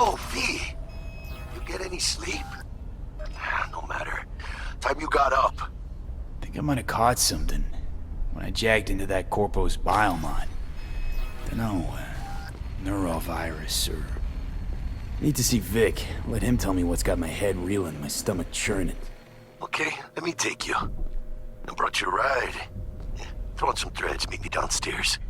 Yo, V! You get any sleep? No matter. Time you got up. Think I might have caught something when I jagged into that Corpo's biomod. Dunno, neurovirus or... Need to see Vic. Let him tell me what's got my head reeling, my stomach churning. Okay, let me take you. I brought you a ride. Yeah, throw on some threads, meet me downstairs.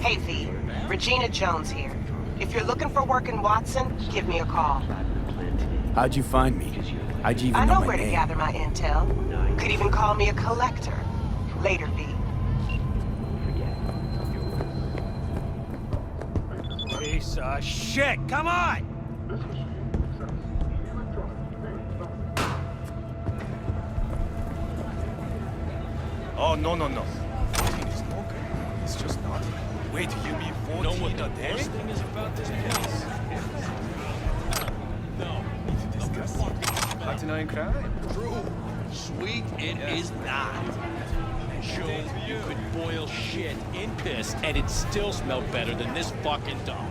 Hey, V. Regina Jones here. If you're looking for work in Watson, give me a call. How'd you find me? How'd you even I know know my where to name? gather my intel. Could even call me a collector. Later, V. Piece of shit! Come on! Oh, no. It's just not. Wait, you mean 14 know what the worst thing is about this place? No. Hot and crime. True. Sweet, it is not. Joe, you could boil shit in piss and it still smell better than this fucking dump.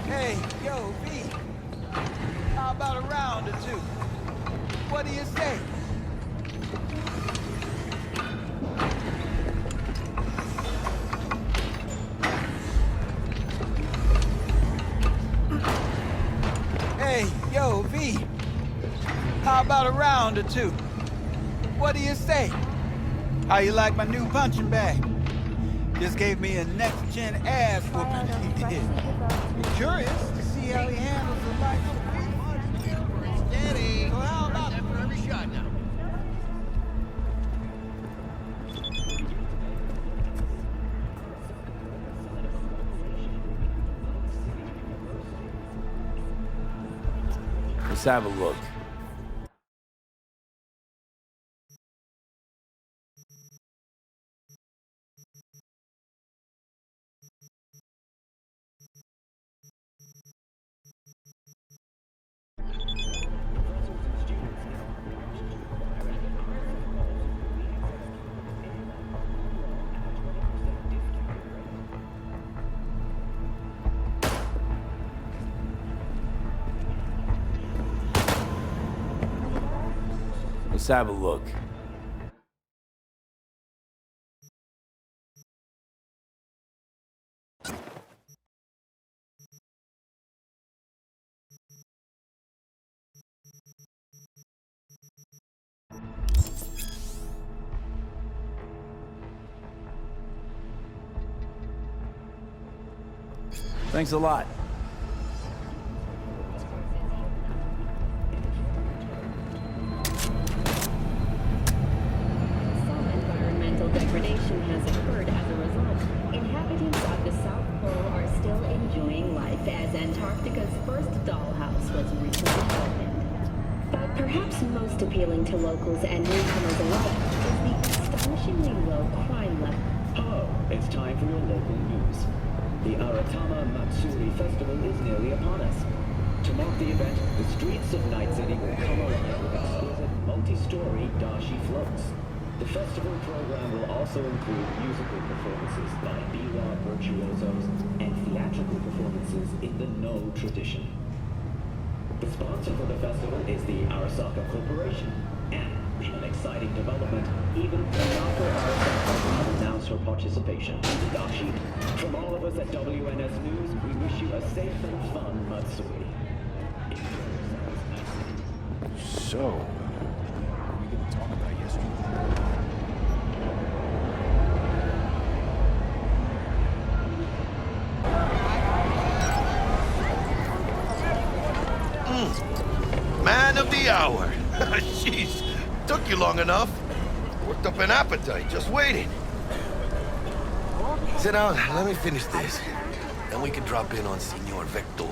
Hey, yo, V. How about a round or two? What do you say? Hey, yo, V. How about a round or two? What do you say? How you like my new punching bag? Just gave me a next-gen ass whooping. You're curious to see how he handles the life of Steady. So how about After every shot now. Let's have a look. Let's have a look. Thanks a lot. Degradation has occurred as a result. Inhabitants of the South Pole are still enjoying life as Antarctica's first dollhouse was recently opened. But perhaps most appealing to locals and newcomers alike is the astonishingly low crime level. Hello, it's time for your local news. The Aratama Matsuri Festival is nearly upon us. To mark the event, the streets of Night City will come alive with exquisite multi-story dashi floats. The festival program will also include musical performances by B-Rock virtuosos and theatrical performances in the No tradition. The sponsor for the festival is the Arasaka Corporation, and An exciting development, even Dr. has announced her participation. Dashi, from all of us at WNS News, we wish you a safe and fun Matsuri. So, what are we gonna talk about yesterday? Man of the hour. Jeez, took you long enough. Worked up an appetite, just waiting. Sit down, let me finish this. Then we can drop in on Senor Vector.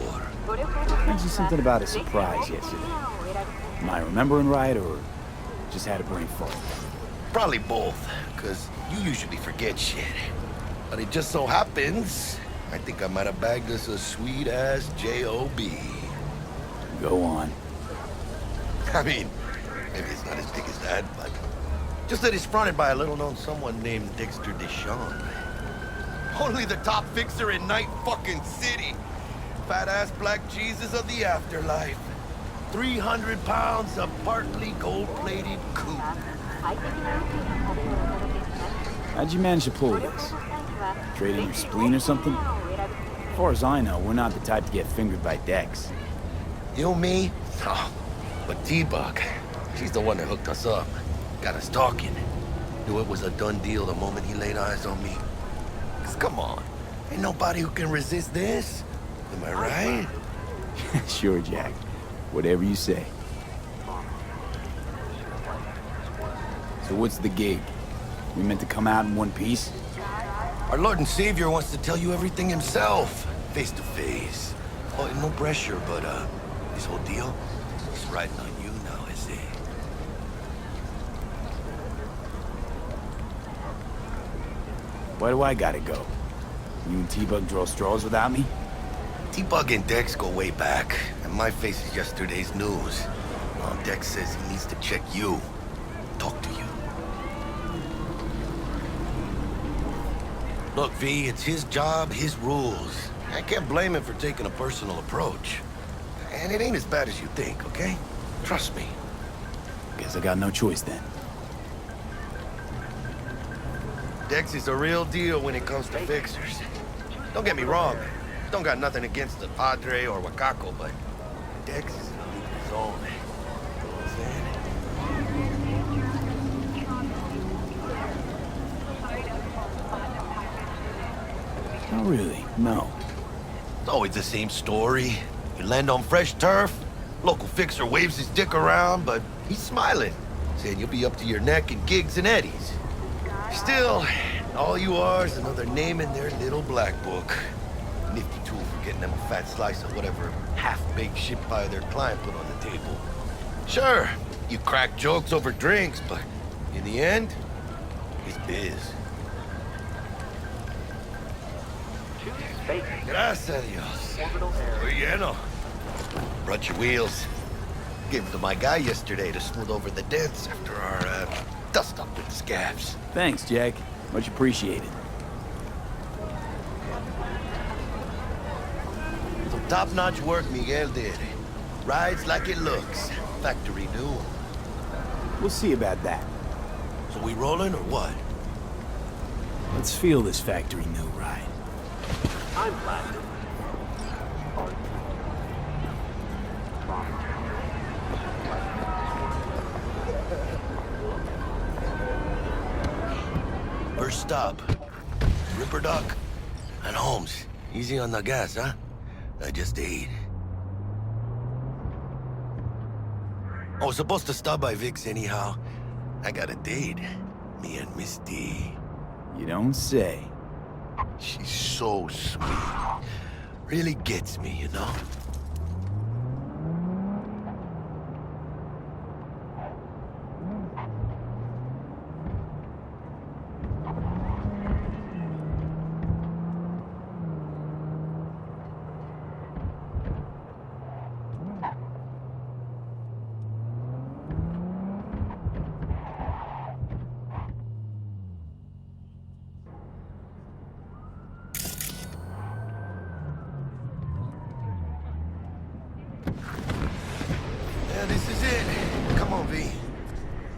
Mentioned something about a surprise yesterday. Am I remembering right, or just had a brain fart? Probably both, because you usually forget shit. But it just so happens, I think I might have bagged us a sweet-ass J.O.B. Go on. I mean, maybe it's not as big as that, but just that it's fronted by a little-known someone named Dexter DeShawn. Only the top fixer in Night fucking City. Fat-ass black Jesus of the afterlife. 300 pounds of partly gold-plated coupe. How'd you manage to pull this? Trade in your spleen or something? As far as I know, we're not the type to get fingered by Dex. You, me? Oh, but T-Bug, she's the one that hooked us up. Got us talking. Knew it was a done deal the moment he laid eyes on me. 'Cause come on, ain't nobody who can resist this. Am I right? Sure, Jack. Whatever you say. So what's the gig? We meant to come out in one piece? Our Lord and Savior wants to tell you everything himself, face to face. Oh, no pressure, but this whole deal is riding on you now, is it? Why do I gotta go? You and T-Bug draw straws without me? T-Bug and Dex go way back, and my face is yesterday's news. Dex says he needs to check you, talk to you. Look, V, it's his job, his rules. I can't blame him for taking a personal approach. And it ain't as bad as you think, okay? Trust me. Guess I got no choice then. Dex is a real deal when it comes to fixers. Don't get me wrong. Don't got nothing against the Padre or Wakako, but Dex is in a league of his own. You know what I'm saying? Not really, no. It's always the same story. You land on fresh turf, local fixer waves his dick around, but he's smiling, saying you'll be up to your neck in gigs and eddies. Still, all you are is another name in their little black book. Nifty tool for getting them a fat slice of whatever half-baked shit pie their client put on the table. Sure, you crack jokes over drinks, but in the end, it's biz. Gracias a Dios. Muy lleno. Brought your wheels. Gave them to my guy yesterday to smooth over the dents after our dust-up with the scabs. Thanks, Jack. Much appreciated. Some top-notch work Miguel did. Rides like it looks. Factory new. We'll see about that. So we rolling or what? Let's feel this factory new ride. I'm glad. First stop. Ripperdoc and Holmes. Easy on the gas, huh? I just ate. I was supposed to stop by Vic's anyhow. I got a date. Me and Miss D. You don't say. She's so sweet. Really gets me, you know?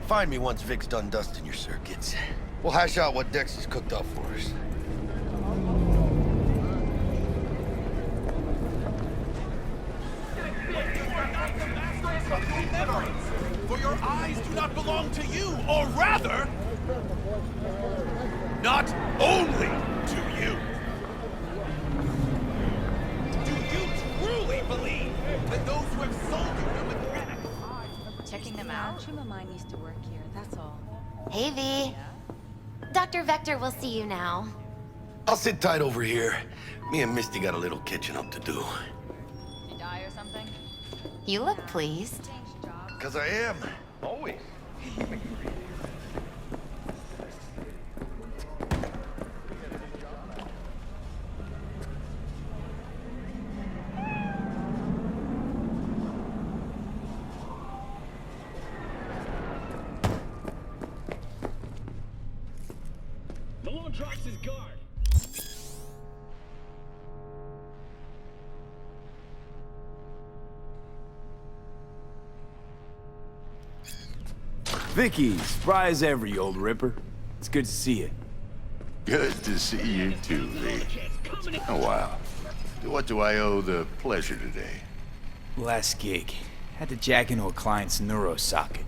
Find me once Vic's done dusting your circuits. We'll hash out what Dex has cooked up for us. For your eyes do not belong to you, or rather, not only to you. Do you truly believe that those who have sold you the mechanics? Checking them out? A of mine used to work here, that's all. Hey, V. Dr. Vector will see you now. I'll sit tight over here. Me and Misty got a little catching up to do. You die or something? You look pleased. Because I am. Always. The Lord drops his guard. Vicky, spry as ever, you old ripper. It's good to see you. Good to see you too, V. Oh, wow. What do I owe the pleasure today? Last gig. Had to jack into a client's neuro socket.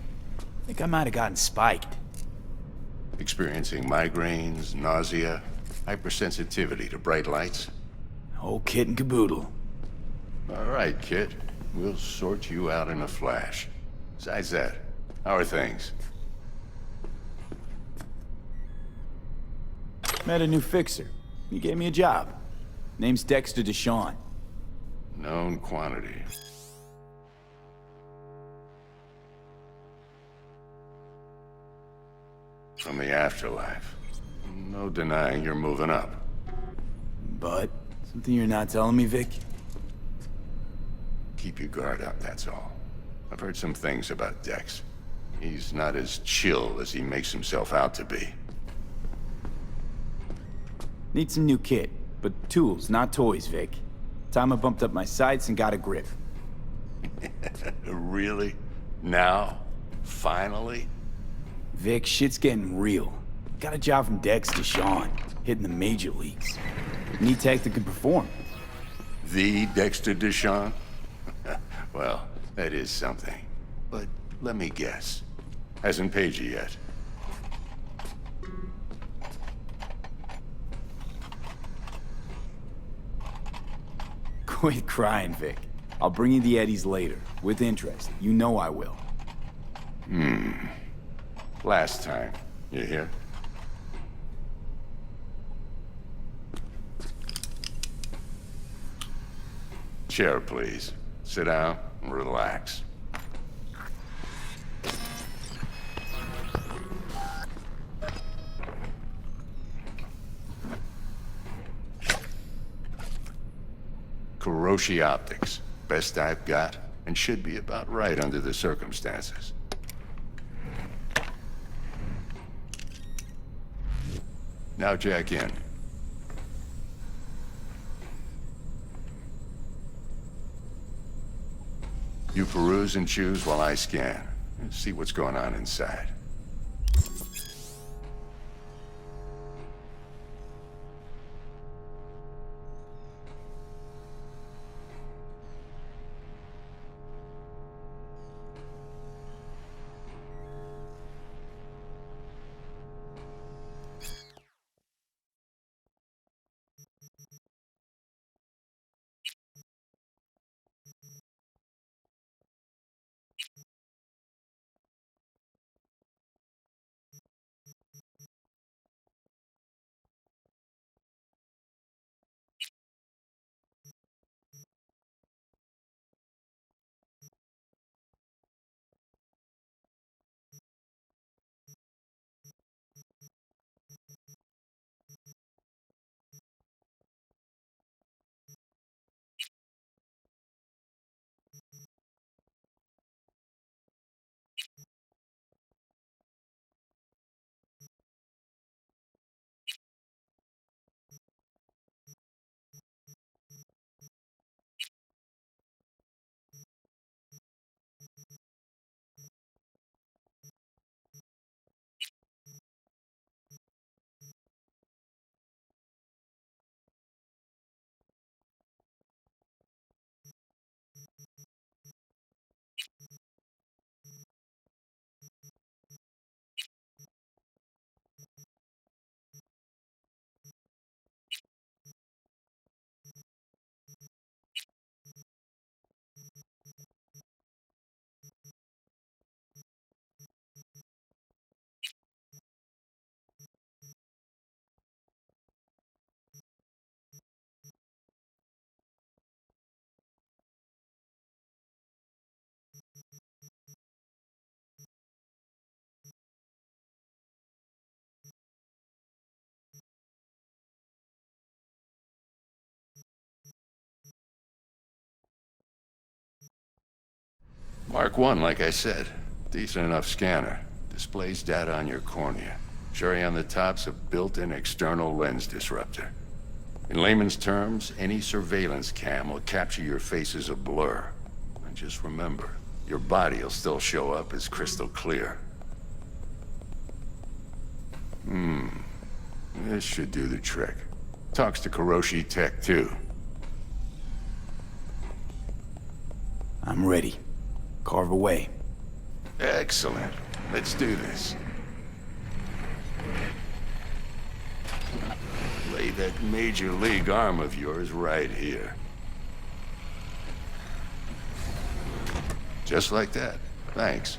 Think I might have gotten spiked. Experiencing migraines, nausea, hypersensitivity to bright lights? Whole kit and caboodle. All right, kid. We'll sort you out in a flash. Besides that, how are things? Met a new fixer. He gave me a job. Name's Dexter DeShawn. Known quantity. From the afterlife. No denying you're moving up. But, something you're not telling me, Vic? Keep your guard up, that's all. I've heard some things about Dex. He's not as chill as he makes himself out to be. Need some new kit, but tools, not toys, Vic. Time I bumped up my sights and got a grip. Really? Now? Finally? Vic, shit's getting real. Got a job from Dex DeShawn, hitting the major leagues. Need tech that can perform. The Dexter DeShawn? Well, that is something. But let me guess. Hasn't paid you yet. Quit crying, Vic. I'll bring you the eddies later, with interest. You know I will. Last time. You hear? Chair, please. Sit down and relax. Creatorii optics. Best I've got, and should be about right under the circumstances. Now jack in. You peruse and choose while I scan. See what's going on inside. Mark 1, like I said. Decent enough scanner. Displays data on your cornea. Cherry on the top's a built-in external lens disruptor. In layman's terms, any surveillance cam will capture your face as a blur. And just remember, your body will still show up as crystal clear. This should do the trick. Talks to Kiroshi Tech, too. I'm ready. Carve away. Excellent. Let's do this. Lay that major league arm of yours right here. Just like that. Thanks.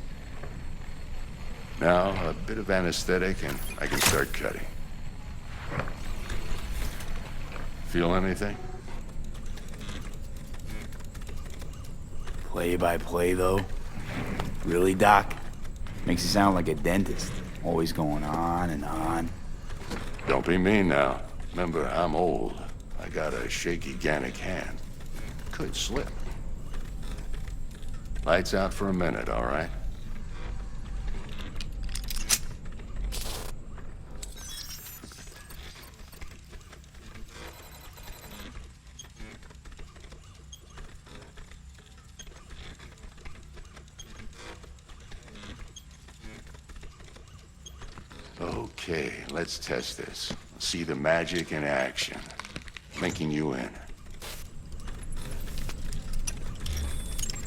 Now, a bit of anesthetic and I can start cutting. Feel anything? Play by play, though? Really, Doc? Makes you sound like a dentist. Always going on and on. Don't be mean now. Remember, I'm old. I got a shaky Gannic hand. Could slip. Lights out for a minute, all right? Okay, let's test this. See the magic in action. Linking you in.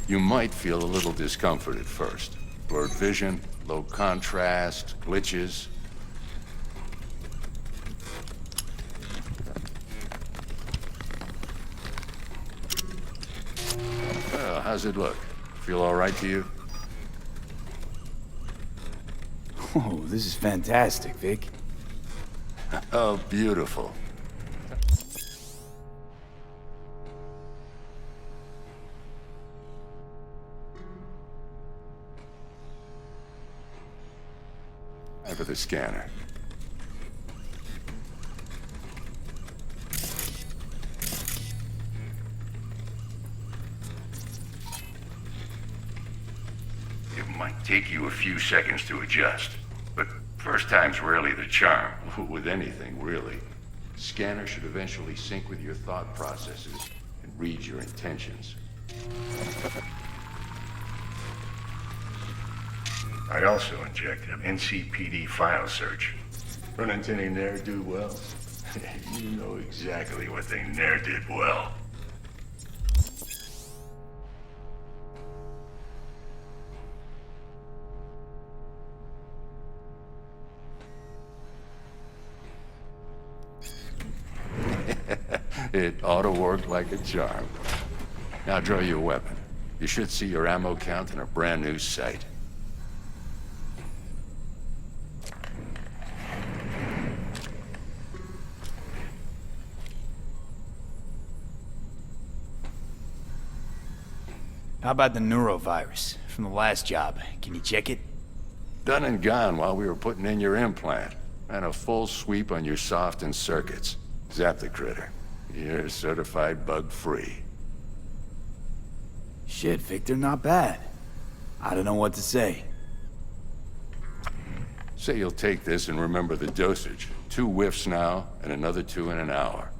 You might feel a little discomfort at first. Blurred vision, low contrast, glitches. Well, how's it look? Feel all right to you? Oh, this is fantastic, Vic. Oh, beautiful. Time for the scanner. It might take you a few seconds to adjust. But first time's rarely the charm, with anything, really. Scanner should eventually sync with your thought processes and read your intentions. I also injected an NCPD file search. Run into any ne'er-do-wells? You know exactly what they ne'er did well. It ought to work like a charm. Now draw your weapon. You should see your ammo count in a brand new sight. How about the neurovirus from the last job? Can you check it? Done and gone while we were putting in your implant. And a full sweep on your soft and circuits. Zap the critter. You're certified bug-free. Shit, Victor, not bad. I don't know what to say. Say you'll take this and remember the dosage. 2 whiffs now, and another 2 in an hour.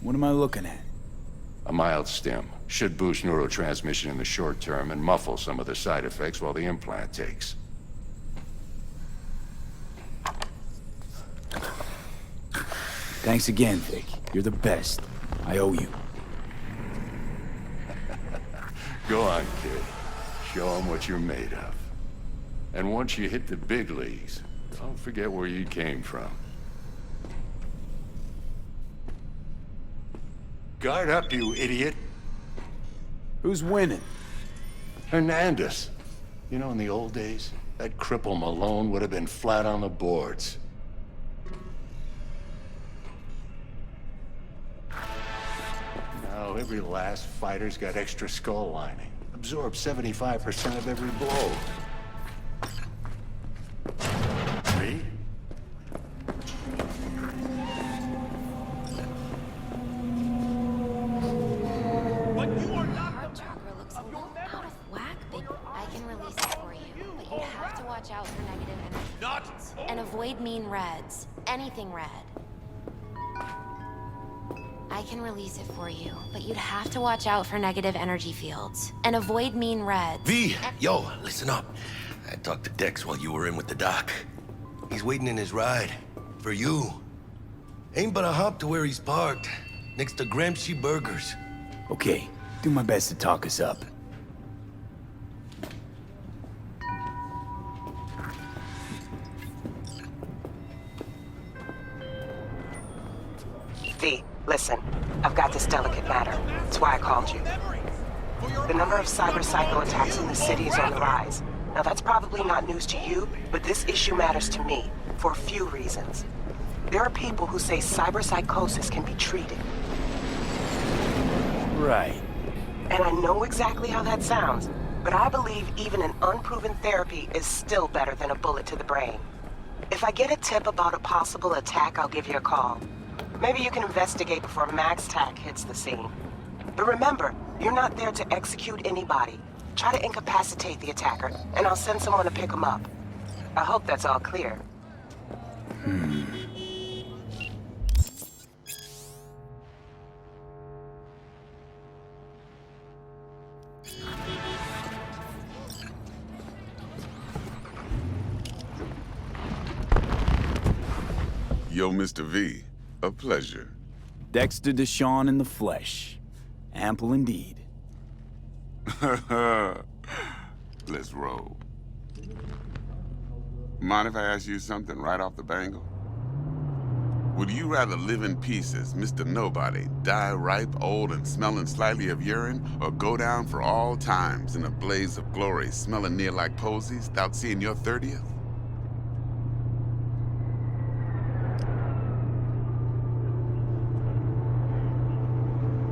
What am I looking at? A mild stim. Should boost neurotransmission in the short term and muffle some of the side effects while the implant takes. Thanks again, Vic. You're the best. I owe you. Go on, kid. Show them what you're made of. And once you hit the big leagues, don't forget where you came from. Guard up, you idiot. Who's winning? Hernandez. You know, in the old days, that cripple Malone would have been flat on the boards. Now, every last fighter's got extra skull lining. Absorbs 75% of every blow. See? But you are mean reds. Anything red. I can release it for you, but you'd have to watch out for negative energy fields. And avoid mean reds. V, yo, listen up. I talked to Dex while you were in with the doc. He's waiting in his ride. For you. Ain't but a hop to where he's parked. Next to Gramsci Burgers. Okay, do my best to talk us up. V, listen. I've got this delicate matter. That's why I called you. The number of cyber-psycho attacks in the city is on the rise. Now that's probably not news to you, but this issue matters to me, for a few reasons. There are people who say cyberpsychosis can be treated. Right. And I know exactly how that sounds, but I believe even an unproven therapy is still better than a bullet to the brain. If I get a tip about a possible attack, I'll give you a call. Maybe you can investigate before Max Tac hits the scene. But remember, you're not there to execute anybody. Try to incapacitate the attacker, and I'll send someone to pick him up. I hope that's all clear. Yo, Mr. V, a pleasure. Dexter DeShawn in the flesh. Ample indeed. Let's roll. Mind if I ask you something right off the bangle? Would you rather live in pieces, Mr. Nobody, die ripe, old, and smelling slightly of urine, or go down for all times in a blaze of glory, smelling near like posies, without seeing your 30th?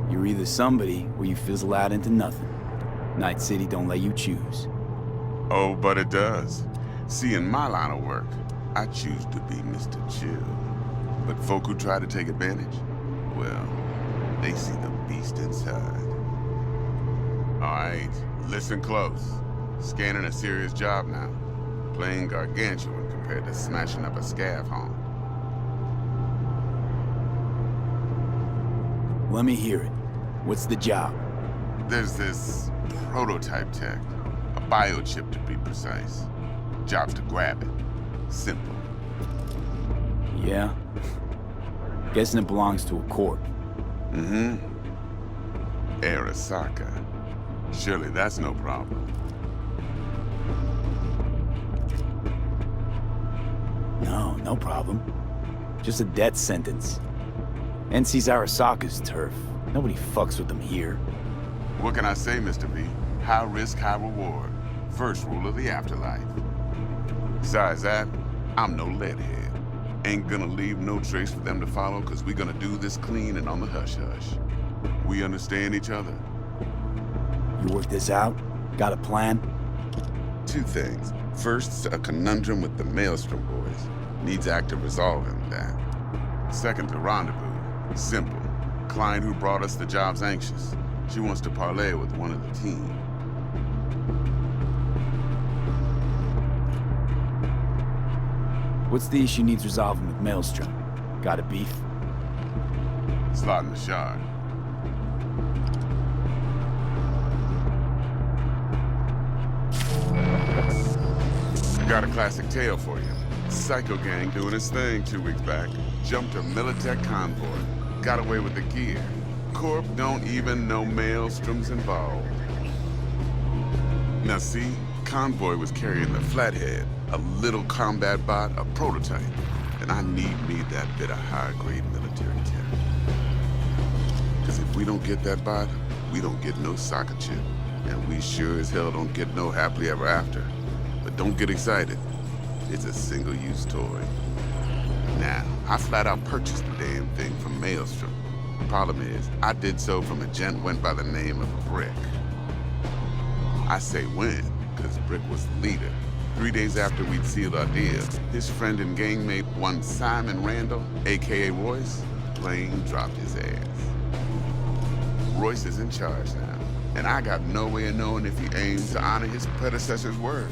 You're either somebody, or you fizzle out into nothing. Night City don't let you choose. Oh, but it does. See, in my line of work, I choose to be Mr. Chill. But folk who try to take advantage, well, they see the beast inside. All right, listen close. Scanning a serious job now. Playing gargantuan compared to smashing up a scav home. Let me hear it. What's the job? There's this prototype tech. A biochip, to be precise. Job's to grab it. Simple. Yeah? Guessing it belongs to a corp. Mm-hmm. Arasaka. Surely that's no problem. No problem. Just a death sentence. NC's Arasaka's turf. Nobody fucks with them here. What can I say, Mr. V? High risk, high reward. First rule of the afterlife. Besides that, I'm no leadhead. Ain't gonna leave no trace for them to follow, cause we gonna do this clean and on the hush-hush. We understand each other. You work this out? Got a plan? Two things. First, a conundrum with the Maelstrom boys. Needs active resolving that. Second, a rendezvous. Simple. Client who brought us the job's anxious. She wants to parlay with one of the team. What's the issue needs resolving with Maelstrom? Got a beef? Slot in the shard. I got a classic tale for you. Psycho gang doing his thing 2 weeks back. Jumped a Militech convoy. Got away with the gear. Corp don't even know Maelstrom's involved. Now see, convoy was carrying the Flathead, a little combat bot, a prototype. And I need me that bit of high-grade military tech. Cause if we don't get that bot, we don't get no soccer chip. And we sure as hell don't get no happily ever after. But don't get excited. It's a single-use toy. Now, I flat out purchased the damn thing from Maelstrom. Problem is, I did so from a gent went by the name of Brick. I say when, cause Brick was the leader. 3 days after we'd sealed our deal, his friend and gangmate, one Simon Randall, aka Royce, plain dropped his ass. Royce is in charge now, and I got no way of knowing if he aims to honor his predecessor's word.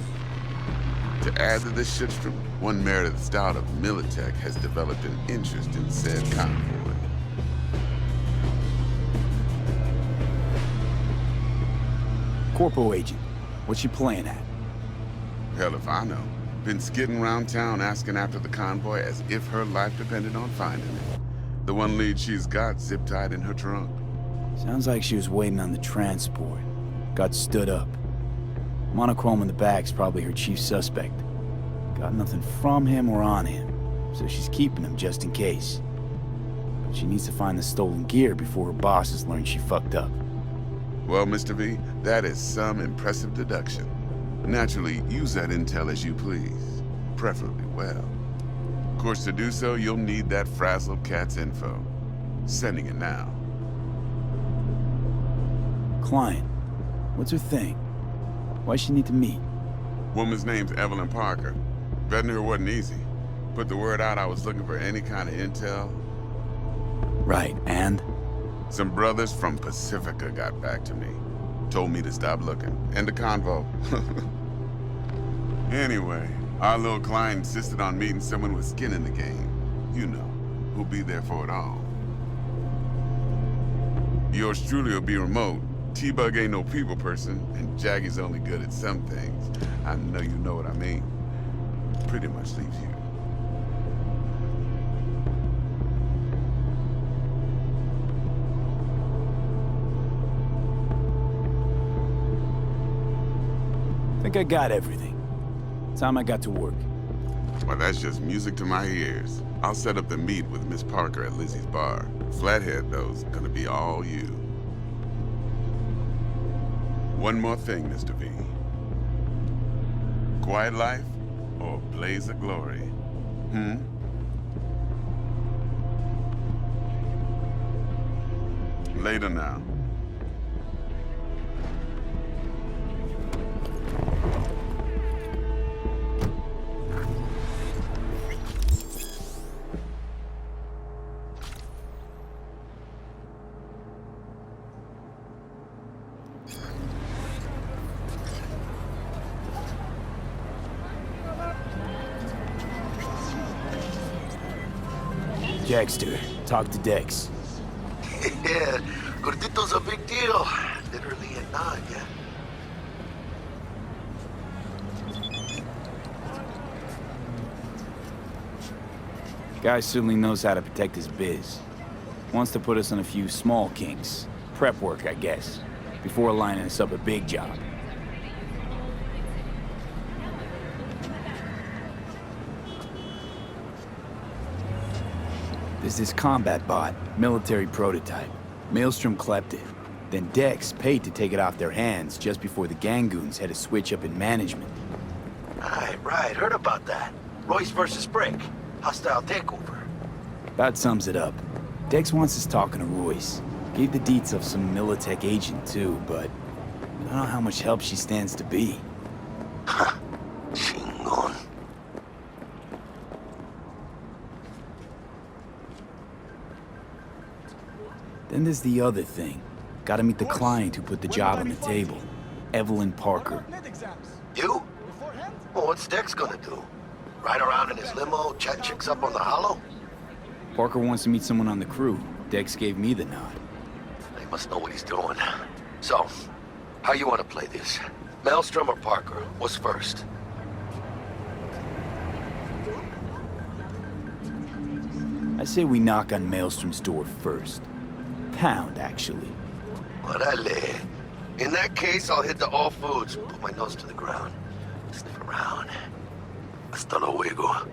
To add to this shitstorm, one Meredith Stout of Militech has developed an interest in said convoy. Corpo agent, what's your plan at? Hell if I know. Been skidding around town asking after the convoy as if her life depended on finding it. The one lead she's got zip-tied in her trunk. Sounds like she was waiting on the transport. Got stood up. Monochrome in the back's probably her chief suspect. Got nothing from him or on him, so she's keeping him just in case. But she needs to find the stolen gear before her bosses learn she fucked up. Well, Mr. V, that is some impressive deduction. Naturally, use that intel as you please. Preferably well. Of course, to do so, you'll need that frazzled cat's info. Sending it now. Client, what's her thing? Why's she need to meet? Woman's name's Evelyn Parker. Vetting her wasn't easy. Put the word out I was looking for any kind of intel. Right, and? Some brothers from Pacifica got back to me. Told me to stop looking. End of convo. Anyway, our little client insisted on meeting someone with skin in the game. You know, who'll be there for it all. Yours truly will be remote. T-Bug ain't no people person, and Jaggy's only good at some things. I know you know what I mean. Pretty much leaves you. Think I got everything. Time I got to work. Well, that's just music to my ears. I'll set up the meet with Miss Parker at Lizzie's bar. Flathead, though's gonna be all you. One more thing, Mr. V. Quiet life or blaze of glory? Later now. Dexter, talk to Dex. Yeah, Gordito's a big deal. Literally and not, yeah. Guy certainly knows how to protect his biz. Wants to put us on a few small kinks. Prep work, I guess. Before lining us up a big job. There's this combat bot, military prototype. Maelstrom clept it. Then Dex paid to take it off their hands just before the Gangoons had a switch up in management. Right, heard about that. Royce versus Brick. Hostile takeover. That sums it up. Dex wants us talking to Royce. Gave the deets of some Militech agent too, but I don't know how much help she stands to be. Chingon. Then there's the other thing. Gotta meet the client who put the job on the table. Evelyn Parker. You? Well, what's Dex gonna do? Ride around in his limo, chat chicks up on the hollow? Parker wants to meet someone on the crew. Dex gave me the nod. He must know what he's doing. So, how you want to play this? Maelstrom or Parker? What's first? I say we knock on Maelstrom's door first. Pound, actually. Orale. In that case, I'll hit the all foods, put my nose to the ground, sniff around. Hasta luego.